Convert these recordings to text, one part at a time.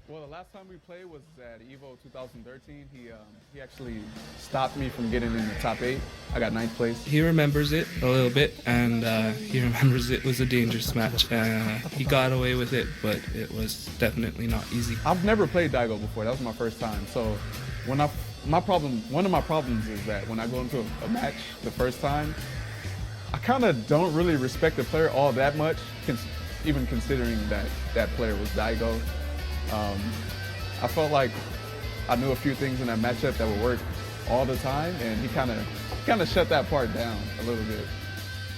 Well, the last time we played was at Evo 2013. He actually stopped me from getting in the top 8. I got 9th place. He remembers it a little bit, and he remembers it was a dangerous match. He got away with it, but it was definitely not easy. I've never played Daigo before. That was my first time. So one of my problems is that when I go into a match the first time, I kind of don't really respect the player all that much, even considering that that player was Daigo. I felt like I knew a few things in that matchup that would work all the time, and he kind of shut that part down a little bit.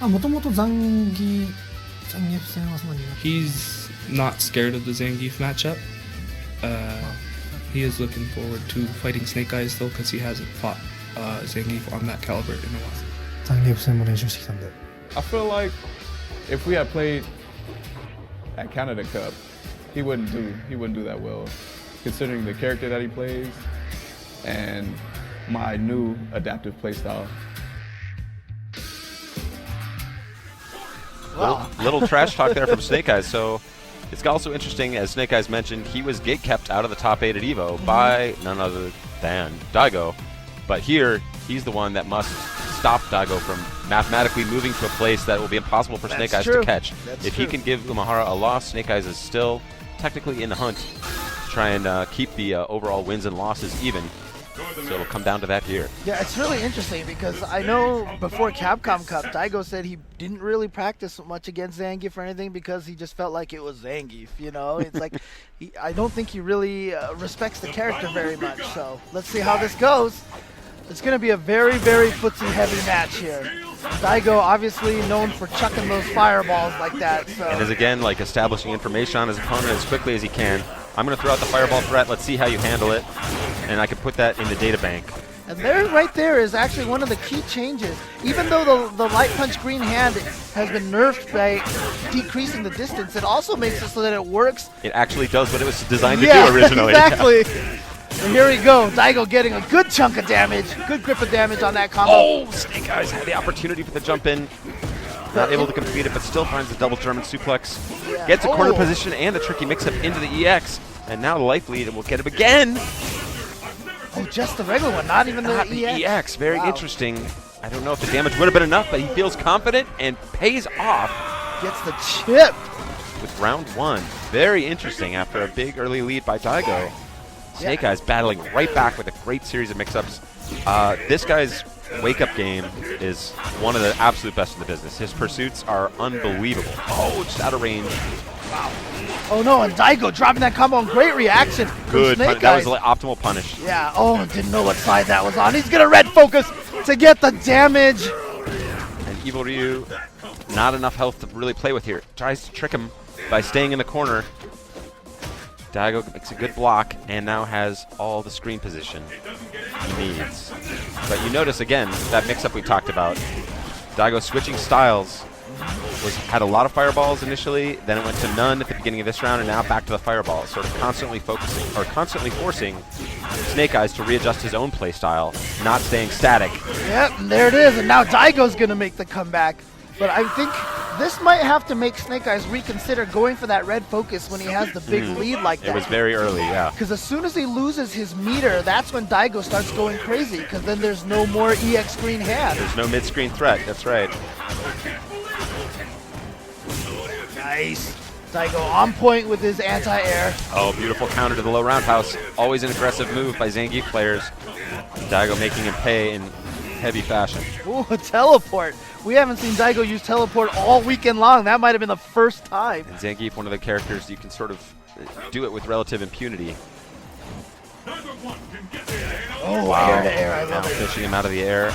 もともとザンギフ戦はそんなに He's not scared of the Zangief matchup. He is looking forward to fighting Snake Eyes though, because he hasn't fought Zangief on that caliber in a while. ザンギフ戦も練習してきたんで I feel like if we had played at Canada Cup, he wouldn't do that well, considering the character that he plays and my new adaptive playstyle. Little trash talk there from Snake Eyes. So it's also interesting, as Snake Eyes mentioned, he was gate kept out of the top 8 at Evo by none other than Daigo. But here, he's the one that must stop Daigo from mathematically moving to a place that will be impossible for Snake Eyes to catch. If he can give Umahara a loss, Snake Eyes is still technically in the hunt to try and keep the overall wins and losses even. So it'll come down to that here. Yeah, it's really interesting because I know before Capcom Cup, Daigo said he didn't really practice much against Zangief or anything because he just felt like it was Zangief, you know? It's like, I don't think he really respects the character very much, so let's see how this goes. It's going to be a very, very footsie-heavy match here. Daigo obviously known for chucking those fireballs like that. So. And is again like establishing information on his opponent as quickly as he can. I'm going to throw out the fireball threat. Let's see how you handle it. And I can put that in the data bank. And there, right there, is actually one of the key changes. Even though the light punch green hand has been nerfed by decreasing the distance, it also makes it so that it works. It actually does what it was designed to do originally. Exactly. And here we go. Daigo getting a good chunk of damage, good grip of damage on that combo. Oh, Snake Eyes had the opportunity for the jump in. Not able to complete it, but still finds the double German suplex. Yeah. Gets a corner position and the tricky mix-up into the EX. And now the life lead, and we'll get him again. Oh, just the regular one, not even Not the the EX. EX. Very interesting. I don't know if the damage would have been enough, but he feels confident and pays off. Gets the chip. With round 1. Very interesting after a big early lead by Daigo. Snake Eyes battling right back with a great series of mix-ups. This guy's wake-up game is one of the absolute best in the business. His pursuits are unbelievable. Oh, just out of range. Wow. Oh no, and Daigo dropping that combo and great reaction. Good. Snake That Eyes. was the optimal punish. Yeah, oh, didn't know what side that was on. He's gonna red focus to get the damage. And Evil Ryu, not enough health to really play with here. Tries to trick him by staying in the corner. Daigo makes a good block and now has all the screen position he needs. But you notice again, that mix-up we talked about. Daigo switching styles. Had a lot of fireballs initially, then it went to none at the beginning of this round, and now back to the fireballs, sort of constantly focusing, or constantly forcing Snake Eyes to readjust his own play style, not staying static. Yep, and there it is, and now Daigo's gonna make the comeback. But I think this might have to make Snake Eyes reconsider going for that red focus when he has the big lead like that. It was very early, yeah. Because as soon as he loses his meter, that's when Daigo starts going crazy, because then there's no more EX green hand. There's no mid-screen threat, that's right. Nice. Daigo on point with his anti-air. Oh, beautiful counter to the low roundhouse. Always an aggressive move by Zangief players. Daigo making him pay in heavy fashion. Ooh, a teleport. We haven't seen Daigo use teleport all weekend long. That might have been the first time. And Zangief, one of the characters you can sort of do it with relative impunity. Oh, wow. Air to air, I Now love it. fishing him out of the air.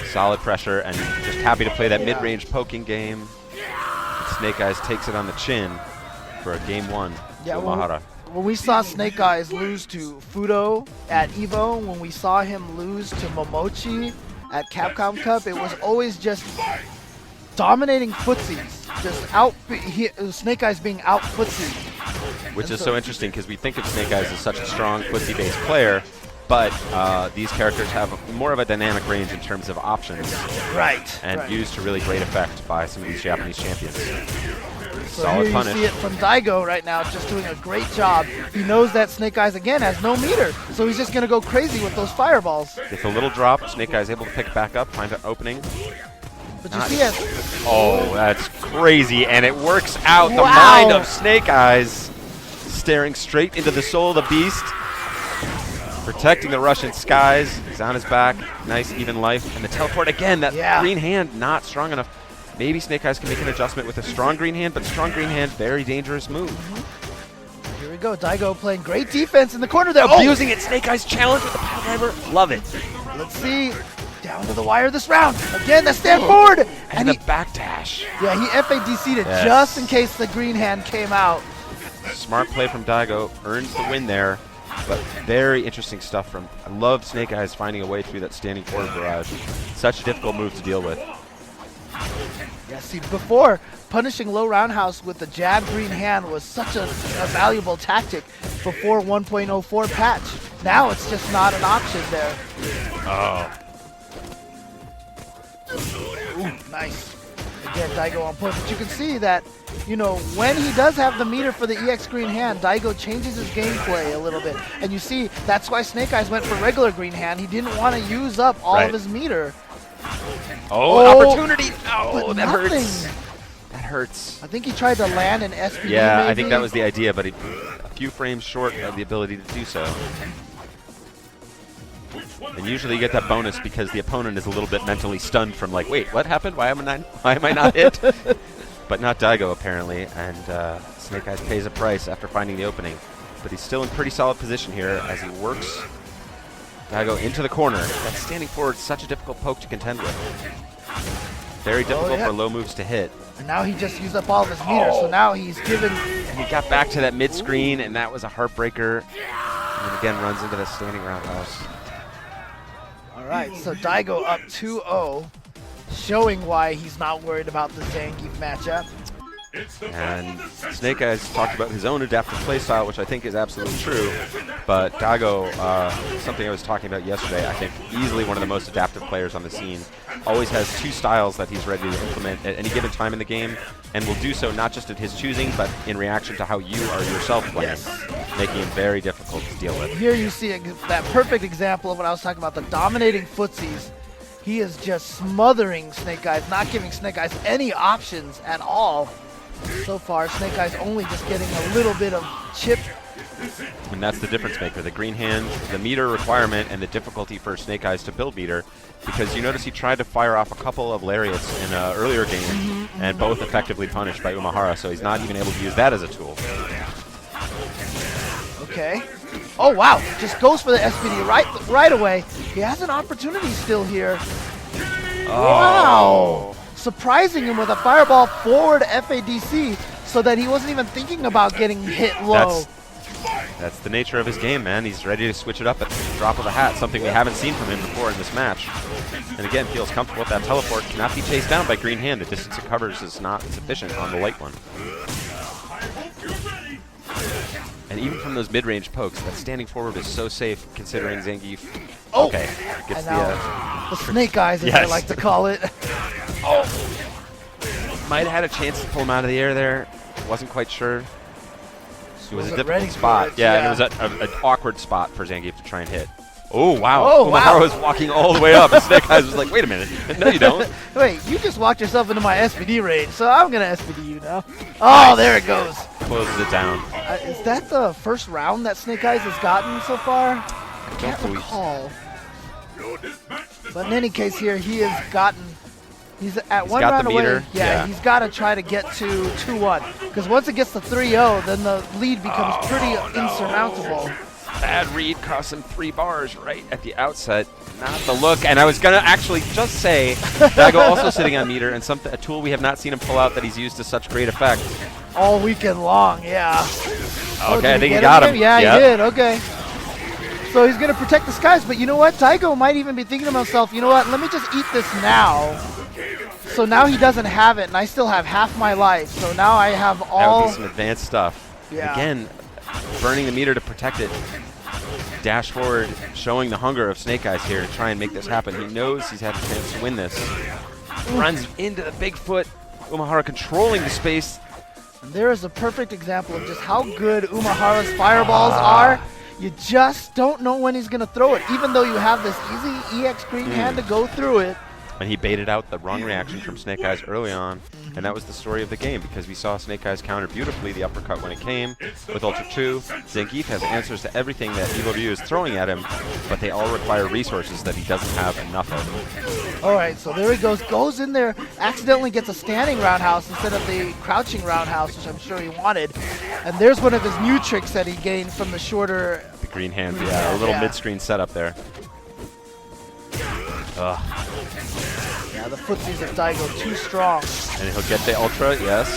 Solid pressure, and just happy to play that mid-range poking game. Snake Eyes takes it on the chin for a game 1 to Umahara. When we saw Snake Eyes lose to Fudo at Evo, when we saw him lose to Momochi at Capcom Cup, it was always just dominating footsies. Just Snake Eyes being out footsied. Which is so interesting because we think of Snake Eyes as such a strong footsie-based player, but these characters have more of a dynamic range in terms of options. Right. And used to really great effect by some of these Japanese champions. So Solid here punish. you see it from Daigo right now, just doing a great job. He knows that Snake Eyes, again, has no meter, so he's just going to go crazy with those fireballs. Gets a little drop. Snake Eyes able to pick it back up, find an opening. But you see it. Oh, that's crazy, and it works out. The Wow. mind of Snake Eyes staring straight into the soul of the beast. Protecting the Russian skies. He's on his back. Nice even life. And the teleport again. That green hand not strong enough. Maybe Snake Eyes can make an adjustment with a strong green hand, but strong green hand, very dangerous move. Here we go. Daigo playing great defense in the corner there. Abusing it. Snake Eyes challenge with the pile driver. Love it. Let's see. Down to the wire this round. Again, that stand forward. And the back dash. Yeah, he FADC'd it just in case the green hand came out. Smart play from Daigo. Earns the win there. But very interesting stuff from. I love Snake Eyes finding a way through that standing forward barrage. Such a difficult move to deal with. Yeah, see, before, punishing low roundhouse with the jab green hand was such a valuable tactic before 1.04 patch. Now it's just not an option there. Oh. Ooh, nice. Again, Daigo on point. But you can see that, you know, when he does have the meter for the EX green hand, Daigo changes his gameplay a little bit. And you see, that's why Snake Eyes went for regular green hand. He didn't want to use up all of his meter. Oh, opportunity. Oh, that nothing. hurts. That hurts. I think he tried to land an SPD Yeah, maybe. I think that was the idea, but a few frames short of the ability to do so. And usually you get that bonus because the opponent is a little bit mentally stunned from like, wait, what happened? Why am I not hit? But not Daigo apparently, and Snake Eyes pays a price after finding the opening. But he's still in pretty solid position here as he works Daigo into the corner. That standing forward is such a difficult poke to contend with. Very difficult for low moves to hit. And now he just used up all of his meter, so now he's given... And he got back to that mid-screen, and that was a heartbreaker. And then again runs into the standing roundhouse. All right, so Daigo up 2-0, showing why he's not worried about the Zangief matchup. And Snake Eyes talked about his own adaptive playstyle, which I think is absolutely true. But Daigo, something I was talking about yesterday, I think easily one of the most adaptive players on the scene. Always has two styles that he's ready to implement at any given time in the game, and will do so not just at his choosing, but in reaction to how you are yourself playing, making him very difficult to deal with. Here you see that perfect example of what I was talking about, the dominating footsies. He is just smothering Snake Eyes, not giving Snake Eyes any options at all. So far, Snake Eyes only just getting a little bit of chip. And that's the difference maker, the green hand, the meter requirement, and the difficulty for Snake Eyes to build meter. Because you notice he tried to fire off a couple of lariats in an earlier game, and both effectively punished by Umahara, so he's not even able to use that as a tool. Okay. Oh, wow. Just goes for the SPD right away. He has an opportunity still here. Wow. Surprising him with a fireball forward FADC so that he wasn't even thinking about getting hit low. That's the nature of his game, man. He's ready to switch it up at the drop of a hat, something we haven't seen from him before in this match. And again, feels comfortable with that teleport. Cannot be chased down by green hand. The distance it covers is not sufficient on the light one. And even from those mid-range pokes, that standing forward is so safe considering Zangief. Oh. Okay, gets the Snake Eyes, as I like to call it. Might have had a chance to pull him out of the air there. Wasn't quite sure. It was a difficult ready spot. for it, Yeah, and it was an awkward spot for Zangief to try and hit. Oh, wow. Umahara was walking all the way up, and Snake Eyes was like, wait a minute. No, you don't. Wait, you just walked yourself into my SPD range, so I'm going to SPD you now. Oh, there it goes. Closes it down. Is that the first round that Snake Eyes has gotten so far? I can't recall. But in any case here, he has gotten... He's at one round away. Yeah, he's got to try to get to 2-1. Because once it gets to 3-0, then the lead becomes pretty insurmountable. Bad read cost him 3 bars right at the outset. Not the look. And I was going to actually just say, Daigo also sitting on meter, and a tool we have not seen him pull out that he's used to such great effect. All weekend long, yeah. Okay, I think he got him. Yeah, he did. Okay. So he's going to protect the skies. But you know what? Daigo might even be thinking to himself, you know what? Let me just eat this now. So now he doesn't have it, and I still have half my life. So now I have all... That would be some advanced stuff. Yeah. Again, burning the meter to protect it. Dash forward, showing the hunger of Snake Eyes here to try and make this happen. He knows he's had a chance to win this. Runs into the big foot. Umahara controlling the space. There is a perfect example of just how good Umahara's fireballs are. You just don't know when he's going to throw it, even though you have this easy EX green hand to go through it. And he baited out the wrong reaction from Snake Eyes early on, and that was the story of the game, because we saw Snake Eyes counter beautifully the uppercut when it came with Ultra 2. Zangief has answers to everything that Evil Ryu is throwing at him, but they all require resources that he doesn't have enough of. All right, so there he goes in there, accidentally gets a standing roundhouse instead of the crouching roundhouse, which I'm sure he wanted. And there's one of his new tricks that he gained from the shorter... The green hands, yeah, a little mid-screen setup there. Ugh. Yeah, the footsies of Daigo too strong. And he'll get the Ultra, yes.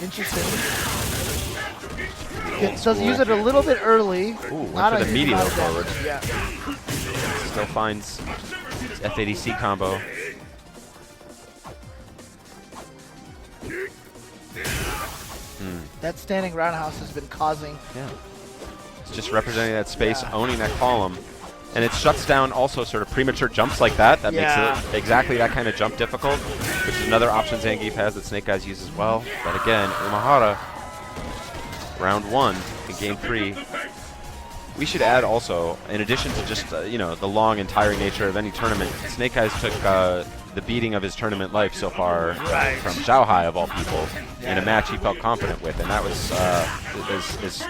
Interesting. Does use it a little bit early. Ooh, went Not for a the huge meaty amount low of forward. damage, Yeah. Still finds his F80C combo. That standing roundhouse has been causing. Yeah. It's just representing that space, owning that column. And it shuts down also sort of premature jumps like that. That makes it exactly that kind of jump difficult, which is another option Zangief has that Snake Eyes use as well. But again, Umahara, round 1 in game 3. We should add also, in addition to just you know, the long and tiring nature of any tournament, Snake Eyes took the beating of his tournament life so far from Xiaohai of all people in a match he felt confident with, and that was is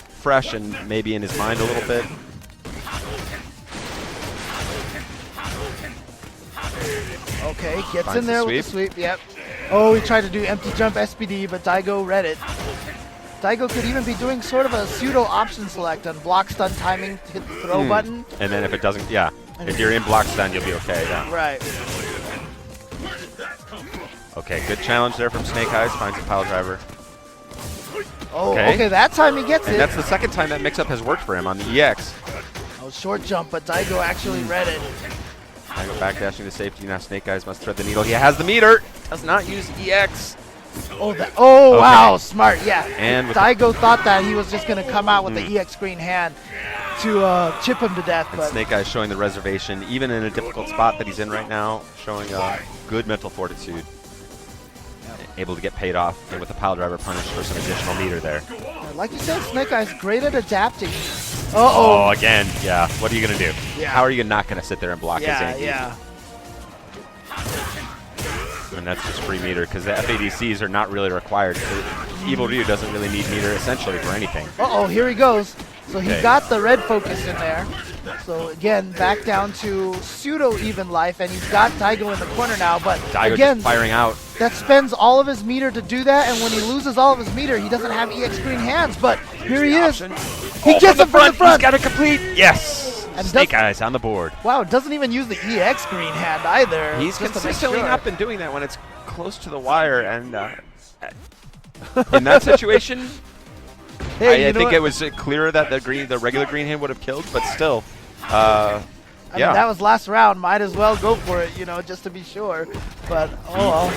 fresh and maybe in his mind a little bit. Okay, gets Finds in there the with the sweep, yep. Oh, he tried to do empty jump SPD, but Daigo read it. Daigo could even be doing sort of a pseudo option select on block stun timing to hit the throw button. And then if it doesn't, yeah, if you're in block stun, you'll be okay, yeah. Right. Okay, good challenge there from Snake Eyes, finds a pile driver. Oh, okay, that time he gets And it. that's the second time that mix-up has worked for him on the EX. Oh, short jump, but Daigo actually read it. Daigo backdashing to safety, now Snake Eyes must thread the needle. He has the meter, does not use EX. Oh, Okay. wow, smart, yeah. And with Daigo thought that he was just going to come out with the EX green hand to chip him to death. And But Snake Eyes showing the reservation, even in a difficult spot that he's in right now, showing good mental fortitude. Able to get paid off, and with the pile driver punish for some additional meter there. like you said, Snake Eyes great at adapting. Oh, again, yeah. What are you going to do? Yeah. How are you not going to sit there and block his Zangief? Yeah. And that's just free meter, because the FADCs are not really required. Evil Ryu doesn't really need meter, essentially, for anything. Uh-oh, here he goes. So he Okay. got the red focus in there. So again, back down to pseudo-even life, and he's got Daigo in the corner now, but Daigo again, just firing out. that spends all of his meter to do that, and when he loses all of his meter, he doesn't have EX green hands, but here he is. He gets it from the front. He's got it complete. Yes. And Snake Eyes on the board. Wow, doesn't even use the EX green hand either. He's just to make consistently sure. not been doing that when it's close to the wire, and in that situation, Hey, I you know think what? it was clearer that the regular green hand would have killed, but still, I yeah. mean, that was last round. Might as well go for it, just to be sure. But, oh well.